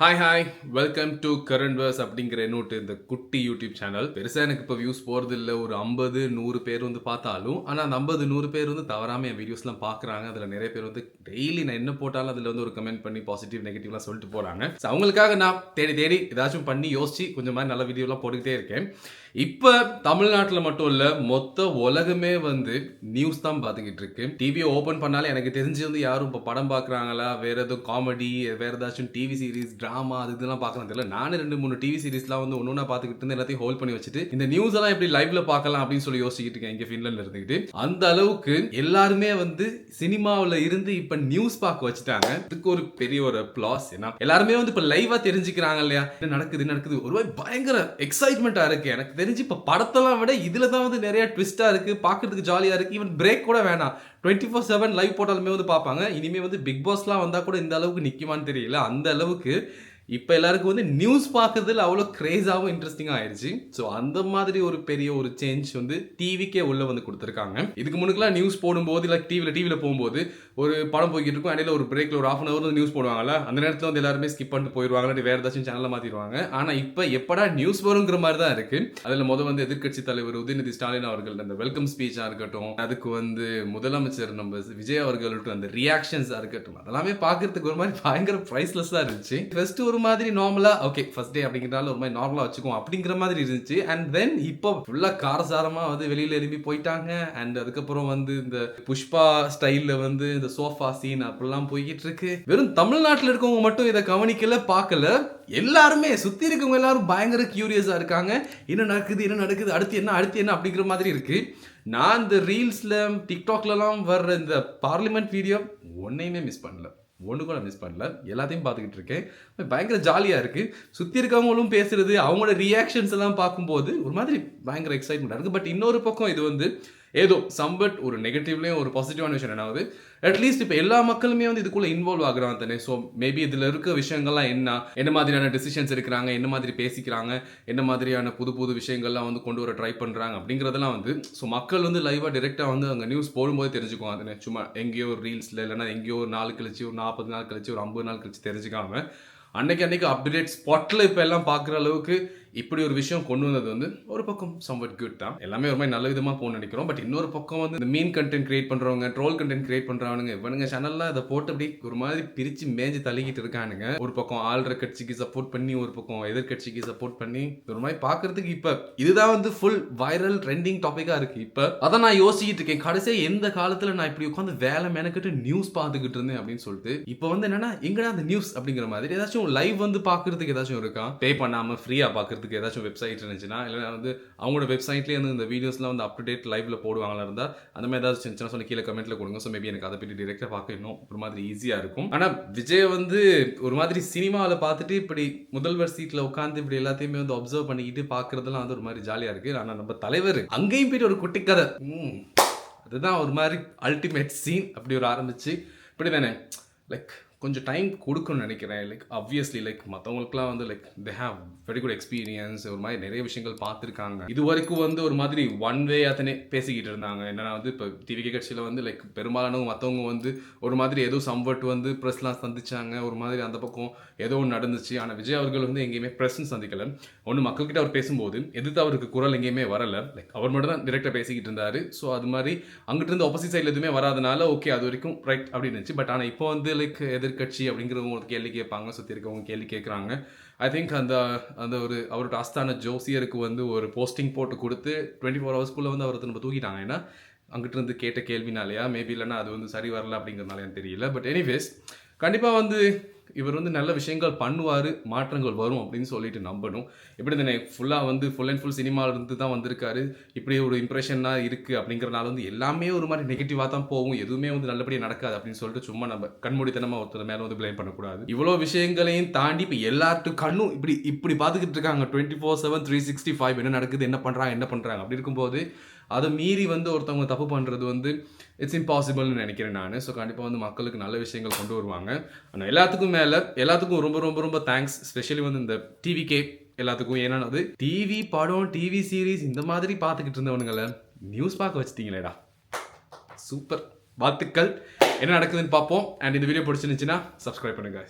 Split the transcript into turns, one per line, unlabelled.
Hi welcome to current verse அப்படிங்கிற என்னோட்டு இந்த குட்டி யூடியூப் சேனல். பெருசாக எனக்கு இப்போ வியூஸ் போகிறது இல்லை. ஒரு 50-100 பேர் வந்து பார்த்தாலும், ஆனால் அந்த 50-100 பேர் வந்து தவறாமல் என் வீடியோஸ்லாம் பார்க்குறாங்க. அதில் நிறைய பேர் வந்து டெய்லி நான் என்ன போட்டாலும் அதில் வந்து ஒரு கமெண்ட் பண்ணி பாசிட்டிவ் நெகட்டிவ்லாம் சொல்லிட்டு போகிறாங்க. ஸோ அவங்களுக்காக நான் தேடி ஏதாச்சும் பண்ணி யோசிச்சு கொஞ்சம் மாதிரி நல்ல வீடியோலாம் போட்டுக்கிட்டே இருக்கேன். இப்போ தமிழ்நாட்டில் மட்டும் இல்லை, மொத்த உலகமே வந்து நியூஸ் தான் பார்த்துக்கிட்டு இருக்கு. டிவியை ஓப்பன் பண்ணாலே எனக்கு தெரிஞ்சு வந்து யாரும் இப்போ படம் பார்க்குறாங்களா, வேற எதுவும் காமெடி, வேற ஏதாச்சும் டிவி சீரிஸ், ட்ராமா அது இதெல்லாம் பார்க்கறது இல்லை. நானே 2-3 டிவி சீரிஸ்லாம் வந்து ஒன்று பார்த்துக்கிட்டு இருந்து எல்லாத்தையும் ஹோல்ட் பண்ணி வச்சுட்டு இந்த நியூஸ் எல்லாம் எப்படி லைவ்ல பார்க்கலாம் அப்படின்னு சொல்லி யோசிச்சுட்டு இருக்கேன் இங்கே ஃபின்லாண்ட்ல இருந்துக்கிட்டு. அந்த அளவுக்கு எல்லாருமே வந்து சினிமாவில் இருந்து இப்போ நியூஸ் பார்க்க வச்சுட்டாங்க. இதுக்கு ஒரு பெரிய ஒரு அப்ளாஸ். ஏன்னா எல்லாருமே வந்து இப்போ லைவா தெரிஞ்சுக்கிறாங்க இல்லையா, என்ன நடக்குது ஒரு பயங்கர எக்ஸைட்மெண்ட்டாக இருக்கு. எனக்கு தெரிஞ்சு இப்போ படத்தெல்லாம் விட இதுல தான் வந்து நிறைய ட்விஸ்டா இருக்கு, பார்க்கறதுக்கு ஜாலியா இருக்கு. ஈவன் பிரேக் கூட வேணாம், 24/7 லைவ் போட்டாலுமே வந்து பார்ப்பாங்க. இனிமே வந்து பிக் பாஸ்லாம் வந்தா கூட இந்த அளவுக்கு நிக்குமான்னு தெரியல. அந்த அளவுக்கு இப்போ எல்லாருக்கும் வந்து நியூஸ் பார்க்கறதுல அவ்வளோ கிரேஸாகவும் இன்ட்ரெஸ்டிங்காக ஆயிடுச்சு. ஸோ அந்த மாதிரி ஒரு பெரிய ஒரு சேஞ்ச் வந்து டிவிக்கே உள்ள வந்து கொடுத்துருக்காங்க. இதுக்கு முன்னுக்குலாம் நியூஸ் போடும்போது இல்லை டிவியில் போகும்போது ஒரு படம் போய்கிட்டு இருக்கும், இடையில ஒரு பிரேக்கில் ஒரு 1/2 hour நியூஸ் போடுவாங்கல்ல, அந்த நேரத்தில் வந்து எல்லாருமே ஸ்கிப் பண்ணிட்டு போயிடுவாங்க, வேறு ஏதாச்சும் சேனலில் மாற்றிடுவாங்க. ஆனால் இப்போ எப்படா நியூஸ் வருங்கிற மாதிரி தான் இருக்கு. அதில் வந்து எதிர்க்கட்சி தலைவர் உதயநிதி ஸ்டாலின் அவர்கள் அந்த வெல்கம் ஸ்பீச்சாக இருக்கட்டும், அதுக்கு வந்து முதலமைச்சர் நம்ம விஜய் அவர்கள்ட்ட அந்த ரியாக்ஷன்ஸாக இருக்கட்டும், அதெல்லாமே பார்க்கறதுக்கு ஒரு மாதிரி பயங்கர ப்ரைஸ்லெஸ்ஸாக இருந்துச்சு. ஃபர்ஸ்ட் ஒரு மாதிரி நார்மலா ஓகே ஃபர்ஸ்ட் டே அப்படிங்கிறதால ஒரு மாதிரி நார்மலா வச்சுக்குவோம் அப்படிங்கிற மாதிரி இருந்துச்சு. அண்ட் தென் இப்போ ஃபுல்லா காரசாரமா வந்து வெளியில எழுப்பி போயிட்டாங்க. அண்ட் அதுக்கப்புறம் வந்து இந்த புஷ்பா ஸ்டைல்ல வந்து இந்த சோஃபா சீன் அப்படிலாம் போய்கிட்டு இருக்கு. வெறும் தமிழ்நாட்டில் இருக்கவங்க மட்டும் இதை கவனிக்கல, பார்க்கல. எல்லாருமே சுத்தி இருக்கவங்க எல்லாரும் பயங்கர கியூரியஸா இருக்காங்க. என்ன நடக்குது அடுத்து என்ன அப்படிங்கிற மாதிரி இருக்கு. நான் இந்த ரீல்ஸ்ல டிக்டாக்லாம் வர்ற இந்த பார்லிமெண்ட் வீடியோ ஒன்னையுமே மிஸ் பண்ணல, ஒன்று கூட மிஸ் பண்ணல. எல்லாத்தையும் பார்த்துக்கிட்டு இருக்கேன். பயங்கர ஜாலியாக இருக்குது. சுற்றி இருக்கவங்களும் பேசுகிறது, அவங்களோட ரியாக்ஷன்ஸ் எல்லாம் பார்க்கும்போது ஒரு மாதிரி பயங்கர எக்ஸைட்மெண்ட்டாக இருக்குது. பட் இன்னொரு பக்கம் இது வந்து ஏதோ சம்பட் ஒரு நெகட்டிவ்லேயும் ஒரு பாசிட்டிவான விஷயம் என்ன ஆகுது, அட்லீஸ்ட் இப்போ எல்லா மக்களுமே வந்து இதுக்குள்ளே இன்வால்வ் ஆகுறாங்க தானே. ஸோ மேபி இதில் இருக்க விஷயங்கள்லாம் என்ன மாதிரியான டெசிஷன்ஸ் எடுக்கிறாங்க, என்ன மாதிரி பேசிக்கிறாங்க, என்ன மாதிரியான புது விஷயங்கள்லாம் வந்து கொண்டு வர ட்ரை பண்ணுறாங்க அப்படிங்கிறதெல்லாம் வந்து ஸோ மக்கள் வந்து லைவாக டிரெக்டாக வந்து அங்கே நியூஸ் போடும்போது தெரிஞ்சுக்குவாங்க தானே. சும்மா எங்கேயோ ஒரு ரீல்ஸில் இல்லைன்னா எங்கேயோ ஒரு நாள் கழிச்சு, ஒரு 40 நாள் கழிச்சு, ஒரு 50 நாள் கழிச்சு தெரிஞ்சுக்காம அன்னைக்கு அப்டேட் ஸ்பாட்டில் இப்போ எல்லாம் பார்க்குற அளவுக்கு இப்படி ஒரு விஷயம் கொண்டு வந்தது வந்து ஒரு பக்கம் சம்வட் குட் தான். எல்லாமே ஒரு மாதிரி நல்ல விதமாக போகணும்னு நினைக்கிறோம். பட் இன்னொரு பக்கம் வந்து இந்த மீன் கண்டென்ட் கிரியேட் பண்ணுறவங்க, ட்ரோல் கண்டென்ட் கிரியேட் பண்ணுறவனுங்க, இவனுங்க சேனல்லாம் இதை போட்டு அப்படி ஒரு மாதிரி பிரித்து மேஞ்சு தள்ளிக்கிட்டு இருக்கானுங்க. ஒரு பக்கம் ஆள்ற கட்சிக்கு சப்போர்ட் பண்ணி, ஒரு பக்கம் எதிர்கட்சிக்கு சப்போர்ட் பண்ணி, ஒரு மாதிரி பார்க்கறதுக்கு இப்போ இதுதான் வந்து ஃபுல் வைரல் ட்ரெண்டிங் டாப்பிக்காக இருக்குது. இப்போ அதை நான் யோசிச்சுட்டு இருக்கேன், கடைசியாக எந்த காலத்தில் நான் இப்படி உட்காந்து வேலை மெனக்கிட்டு நியூஸ் பார்த்துக்கிட்டு இருந்தேன் அப்படின்னு சொல்லிட்டு. இப்போ வந்து என்னன்னா எங்கடா அந்த நியூஸ் அப்படிங்கிற மாதிரி ஏதாச்சும் லைவ் வந்து பார்க்கறதுக்கு ஏதாச்சும் இருக்கா, பே பண்ணாமல் ஃப்ரீயாக பார்க்கறதுக்கு ஏதாச்சும் வெப்சைட் இருந்துச்சுன்னா, இல்லை வந்து அவங்களோட வெப்சைட்லேயே வந்து இந்த வீடியோஸ்லாம் வந்து அப் டு டேட் லைவ்ல போடுவாங்களா இருந்தால் அந்த மாதிரி ஏதாச்சும் சின்ன சொல்லி கீழே கமெண்ட்ல கொடுங்க. ஸோ மேபி எனக்கு அதை பற்றி டிரெக்டாக பார்க்க இன்னும் ஒரு மாதிரி ஈஸியாக இருக்கும். ஆனால் விஜய் வந்து ஒரு மாதிரி சினிமாவில் பார்த்துட்டு இப்படி முதல்வர் சீட்டில் உட்காந்து இப்படி எல்லாத்தையுமே வந்து அப்சர்வ் பண்ணிக்கிட்டு பார்க்கறதுலாம் வந்து ஒரு மாதிரி ஜாலியாக இருக்குது. ஆனால் நம்ம தலைவர் அங்கேயும் போயிட்டு ஒரு குட்டி கதை, அதுதான் ஒரு மாதிரி அல்டிமேட் சீன். அப்படி ஒரு ஆரம்பிச்சு இப்படி தானே லைக் கொஞ்சம் டைம் கொடுக்கணும்னு நினைக்கிறேன். லைக் ஆப்வியஸ்லி லைக் மற்றவங்களுக்குலாம் வந்து like they have very good experience, ஒரு மாதிரி நிறைய விஷயங்கள் பார்த்துருக்காங்க. இது வரைக்கும் வந்து ஒரு மாதிரி ஒன் வே அத்தனை பேசிக்கிட்டு இருந்தாங்க. என்னன்னா வந்து இப்போ டிவி கட்சியில் வந்து லைக் பெரும்பாலானவங்க மற்றவங்க வந்து ஒரு மாதிரி ஏதோ சம்பட் வந்து ப்ரெஸ்லாம் சந்திச்சாங்க, ஒரு மாதிரி அந்த பக்கம் ஏதோ ஒன்று நடந்துச்சு. ஆனால் விஜய் அவர்கள் வந்து எங்கேயுமே ப்ரெஸ்ன்னு சந்திக்கலை. ஒன்று மக்கள்கிட்ட அவர் பேசும்போது எதிர்த்து அவருக்கு குரல் எங்கேயுமே வரலை. லைக் அவர் மட்டும் தான் டிரெக்டாக பேசிக்கிட்டு இருந்தார். ஸோ அது மாதிரி அங்கிட்டு இருந்து ஆப்போசிட் சைடில் எதுவுமே வராதனால ஓகே அது வரைக்கும் ரைட் அப்படின்னு இருந்துச்சு. பட் ஆனால் இப்போ வந்து லைக் எதிர்கட்சி அப்படிங்கிறவங்க ஒரு கேள்வி கேட்பாங்க, சுற்றி இருக்கவங்க கேள்வி கேட்குறாங்க. ஐ திங்க் அந்த ஒரு அவரோட ஆஸ்தான ஜோசியருக்கு வந்து ஒரு போஸ்டிங் போட்டு கொடுத்து 24 hours வந்து அவரை நம்ம தூக்கிட்டாங்க. ஏன்னா அங்கிட்டு இருந்து கேட்ட கேள்வினாலையா மேபி, இல்லைன்னா அது வந்து சரி வரல அப்படிங்கிறதுனால எனக்கு தெரியல. பட் எனிவேஸ் கண்டிப்பாக வந்து இவர் வந்து நல்ல விஷயங்கள் பண்ணுவார், மாற்றங்கள் வரும் அப்படின்னு சொல்லிட்டு நம்பணும். எப்படி தானே ஃபுல்லாக வந்து ஃபுல் அண்ட் ஃபுல் சினிமாவிலிருந்து தான் வந்திருக்காரு. இப்படி ஒரு இம்ப்ரெஷனாக இருக்குது அப்படிங்கிறனால வந்து எல்லாமே ஒரு மாதிரி நெகட்டிவாக தான் போகும், எதுவுமே வந்து நல்லபடியாக நடக்காது அப்படின்னு சொல்லிட்டு சும்மா நம்ம கண்மூடித்தனமாக ஒருத்தர் மேலே வந்து பிளேம் பண்ணக்கூடாது. இவ்வளோ விஷயங்களையும் தாண்டி இப்போ எல்லாத்து கண்ணும் இப்படி பார்த்துக்கிட்டு இருக்காங்க 24/7 365 என்ன நடக்குது, என்ன பண்ணுறாங்க அப்படி இருக்கும்போது அதை மீறி வந்து ஒருத்தவங்க தப்பு பண்ணுறது வந்து இட்ஸ் இம்பாசிபிள்னு நினைக்கிறேன் நான். ஸோ கண்டிப்பாக வந்து மக்களுக்கு நல்ல விஷயங்கள் கொண்டு வருவாங்க. ஆனால் எல்லாத்துக்கும் ரொம்ப ரொம்ப ரொம்ப தேங்க்ஸ். ஸ்பெஷலி வந்து இந்த டிவிகே எல்லாத்துக்கும். ஏன்னா அது டிவி படம், டிவி சீரீஸ் இந்த மாதிரி பார்த்துக்கிட்டு இருந்தவனுங்களை நியூஸ் பார்க்க வச்சுட்டீங்களேடா, சூப்பர், வாழ்த்துக்கள். என்ன நடக்குதுன்னு பார்ப்போம். அண்ட் இந்த வீடியோ பிடிச்சிருந்துச்சுன்னா சப்ஸ்கிரைப் பண்ணுங்க.